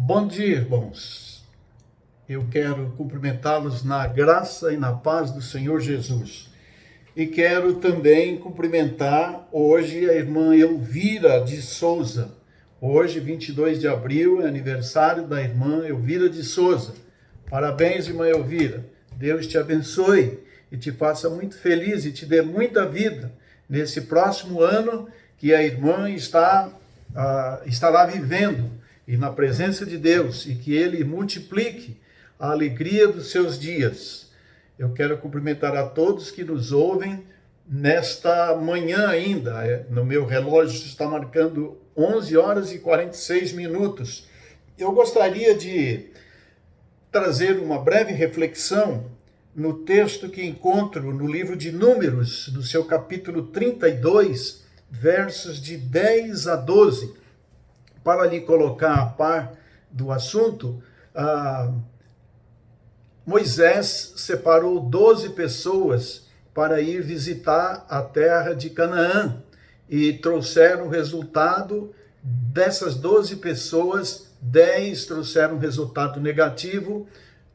Bom dia, irmãos. Eu quero cumprimentá-los na graça e na paz do Senhor Jesus. E quero também cumprimentar hoje a irmã Elvira de Souza. Hoje, 22 de abril, é aniversário da irmã Elvira de Souza. Parabéns, irmã Elvira. Deus te abençoe e te faça muito feliz e te dê muita vida nesse próximo ano que a irmã estará vivendo e na presença de Deus, e que Ele multiplique a alegria dos seus dias. Eu quero cumprimentar a todos que nos ouvem nesta manhã ainda. No meu relógio está marcando 11 horas e 46 minutos. Eu gostaria de trazer uma breve reflexão no texto que encontro no livro de Números, no seu capítulo 32, versos de 10 a 12. Para lhe colocar a par do assunto, Moisés separou 12 pessoas para ir visitar a terra de Canaã e trouxeram o resultado dessas 12 pessoas. 10 trouxeram resultado negativo,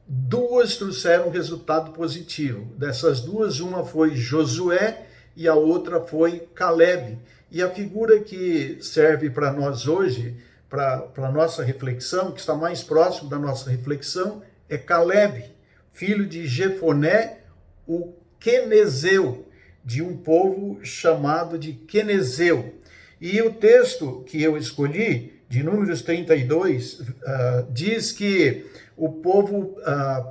2 trouxeram resultado positivo. Dessas 2, uma foi Josué e a outra foi Caleb. E a figura que serve para nós hoje, para a nossa reflexão, que está mais próximo da nossa reflexão, é Caleb, filho de Jefoné, o quenezeu, de um povo chamado de quenezeu. E o texto que eu escolhi, de Números 32, diz que o povo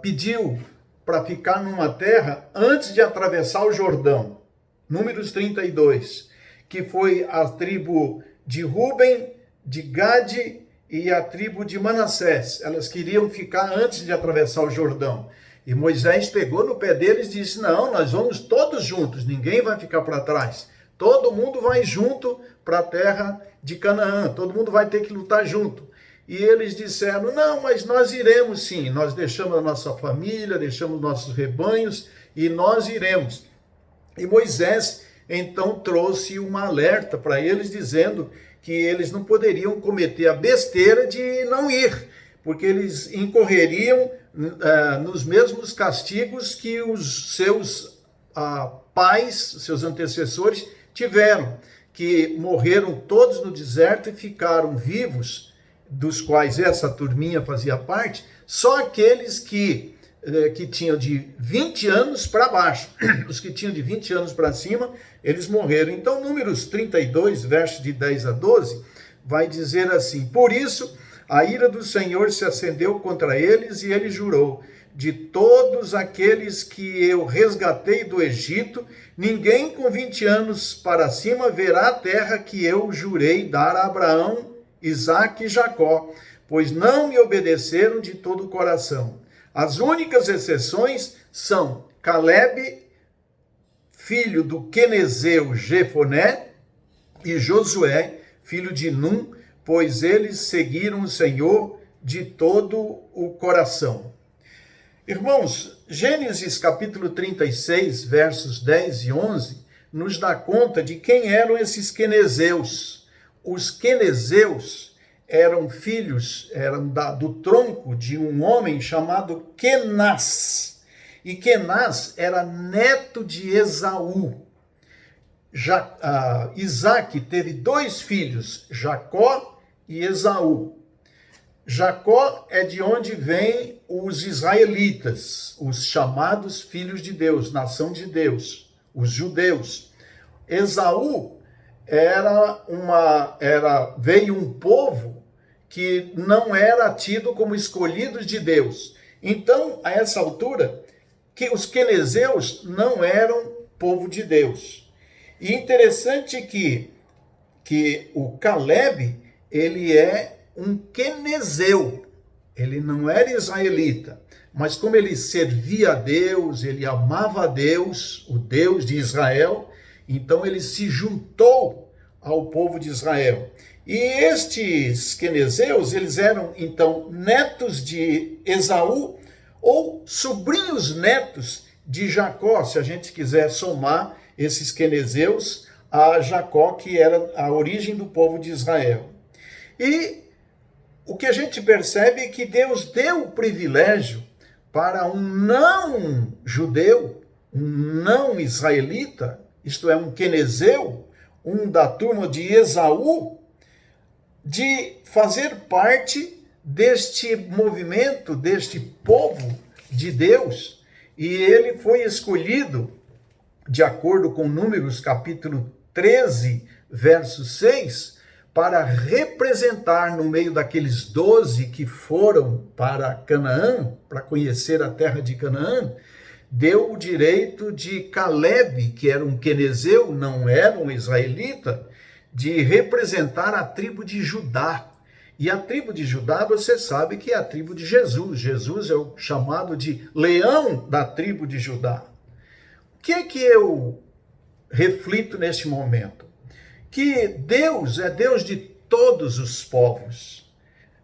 pediu para ficar numa terra antes de atravessar o Jordão. Números 32. Que foi a tribo de Ruben, de Gade e a tribo de Manassés. Elas queriam ficar antes de atravessar o Jordão. E Moisés pegou no pé deles e disse: não, nós vamos todos juntos, ninguém vai ficar para trás. Todo mundo vai junto para a terra de Canaã, todo mundo vai ter que lutar junto. E eles disseram: não, mas nós iremos sim, nós deixamos a nossa família, deixamos nossos rebanhos e nós iremos. E Moisés então trouxe uma alerta para eles, dizendo que eles não poderiam cometer a besteira de não ir, porque eles incorreriam nos mesmos castigos que os seus pais, seus antecessores, tiveram, que morreram todos no deserto e ficaram vivos, dos quais essa turminha fazia parte, só aqueles que tinham de 20 anos para baixo. Os que tinham de 20 anos para cima, eles morreram. Então, Números 32, versos de 10 a 12, vai dizer assim: por isso, a ira do Senhor se acendeu contra eles, e ele jurou: de todos aqueles que eu resgatei do Egito, ninguém com 20 anos para cima verá a terra que eu jurei dar a Abraão, Isaque e Jacó, pois não me obedeceram de todo o coração. As únicas exceções são Caleb, filho do quenezeu Jefoné, e Josué, filho de Num, pois eles seguiram o Senhor de todo o coração. Irmãos, Gênesis capítulo 36, versos 10 e 11, nos dá conta de quem eram esses quenezeus. Os quenezeus eram filhos, do tronco de um homem chamado Kenaz. E Kenaz era neto de Esaú. Isaque teve 2 filhos, Jacó e Esaú. Jacó é de onde vêm os israelitas, os chamados filhos de Deus, nação de Deus, os judeus. Esaú veio um povo que não era tido como escolhidos de Deus. Então, a essa altura, que os quenezeus não eram povo de Deus. E interessante que o Caleb, ele é um quenezeu, ele não era israelita, mas como ele servia a Deus, ele amava a Deus, o Deus de Israel, então ele se juntou ao povo de Israel. E estes quenezeus, eles eram então netos de Esaú ou sobrinhos netos de Jacó, se a gente quiser somar esses quenezeus a Jacó, que era a origem do povo de Israel. E o que a gente percebe é que Deus deu o privilégio para um não judeu, um não israelita, isto é, um quenezeu, um da turma de Esaú, de fazer parte deste movimento, deste povo de Deus. E ele foi escolhido, de acordo com Números capítulo 13, verso 6, para representar no meio daqueles 12 que foram para Canaã, para conhecer a terra de Canaã, deu o direito de Calebe, que era um quenezeu, não era um israelita, de representar a tribo de Judá. E a tribo de Judá, você sabe que é a tribo de Jesus. Jesus é o chamado de leão da tribo de Judá. O que é que eu reflito neste momento? Que Deus é Deus de todos os povos.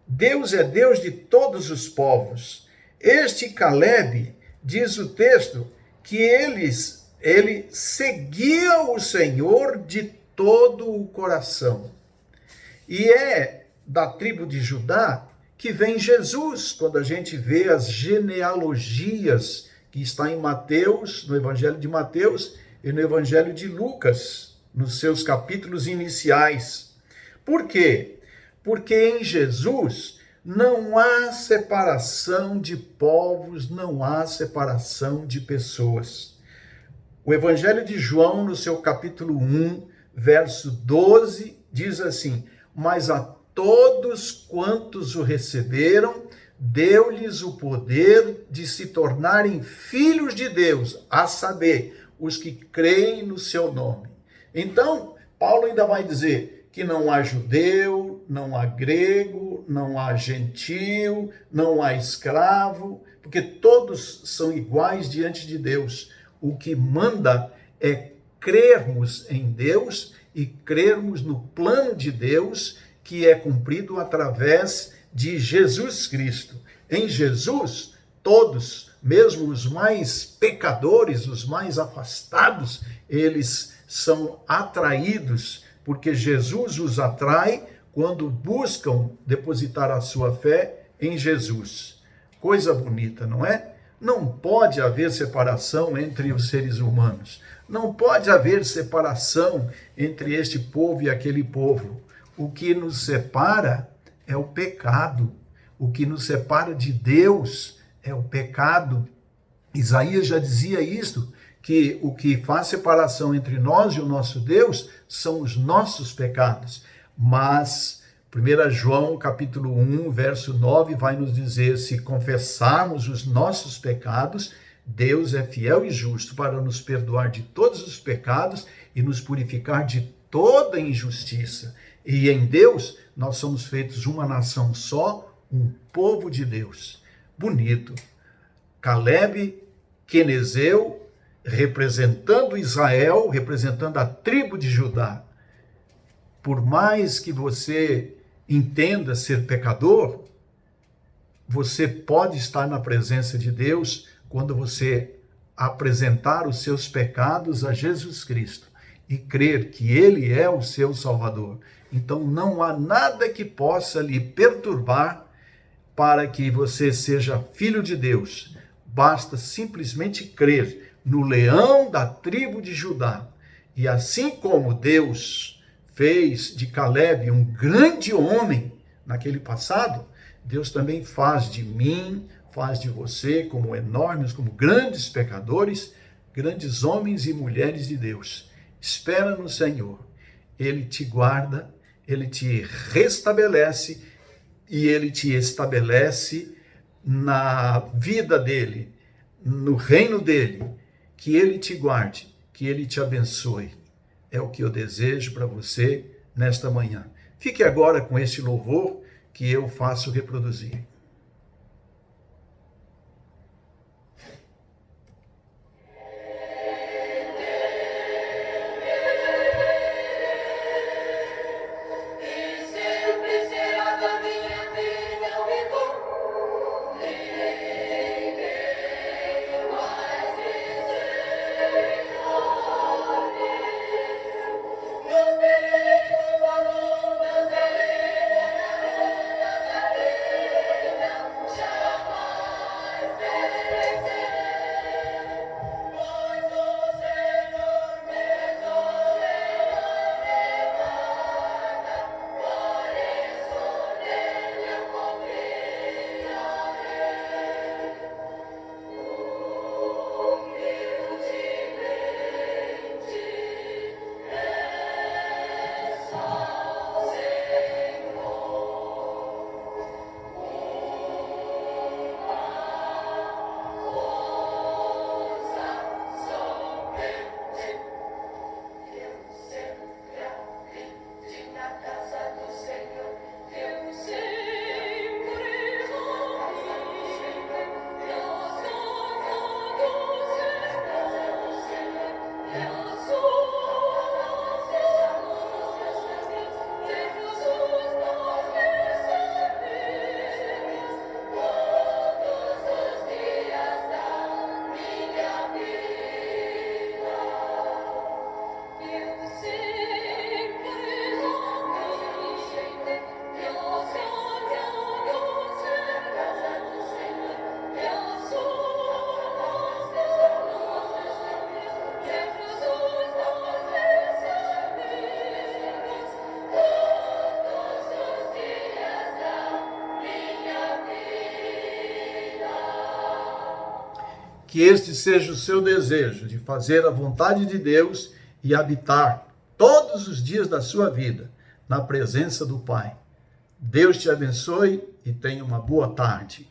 Deus é Deus de todos os povos. Este Calebe, diz o texto, que ele seguia o Senhor de todo o coração. E é da tribo de Judá que vem Jesus, quando a gente vê as genealogias que está em Mateus, no Evangelho de Mateus e no Evangelho de Lucas, nos seus capítulos iniciais. Por quê? Porque em Jesus não há separação de povos, não há separação de pessoas. O Evangelho de João, no seu capítulo 1, verso 12, diz assim: mas a todos quantos o receberam, deu-lhes o poder de se tornarem filhos de Deus, a saber, os que creem no seu nome. Então, Paulo ainda vai dizer que não há judeu, não há grego, não há gentil, não há escravo, porque todos são iguais diante de Deus. O que manda é crermos em Deus e crermos no plano de Deus, que é cumprido através de Jesus Cristo. Em Jesus, todos, mesmo os mais pecadores, os mais afastados, eles são atraídos, porque Jesus os atrai quando buscam depositar a sua fé em Jesus. Coisa bonita, não é? Não pode haver separação entre os seres humanos. Não pode haver separação entre este povo e aquele povo. O que nos separa é o pecado. O que nos separa de Deus é o pecado. Isaías já dizia isto, que o que faz separação entre nós e o nosso Deus são os nossos pecados. Mas 1 João capítulo 1, verso 9, vai nos dizer: se confessarmos os nossos pecados, Deus é fiel e justo para nos perdoar de todos os pecados e nos purificar de toda injustiça. E em Deus nós somos feitos uma nação só, um povo de Deus. Bonito. Calebe, quenezeu, representando Israel, representando a tribo de Judá. Por mais que você entenda ser pecador, você pode estar na presença de Deus quando você apresentar os seus pecados a Jesus Cristo e crer que Ele é o seu Salvador. Então não há nada que possa lhe perturbar para que você seja filho de Deus. Basta simplesmente crer no leão da tribo de Judá. E assim como Deus fez de Calebe um grande homem naquele passado, Deus também faz de mim, faz de você como enormes, como grandes pecadores, grandes homens e mulheres de Deus. Espera no Senhor. Ele te guarda, Ele te restabelece e Ele te estabelece na vida dele, no reino dele. Que Ele te guarde, que Ele te abençoe. É o que eu desejo para você nesta manhã. Fique agora com este louvor que eu faço reproduzir. que este seja o seu desejo, de fazer a vontade de Deus e habitar todos os dias da sua vida na presença do Pai. Deus te abençoe e tenha uma boa tarde.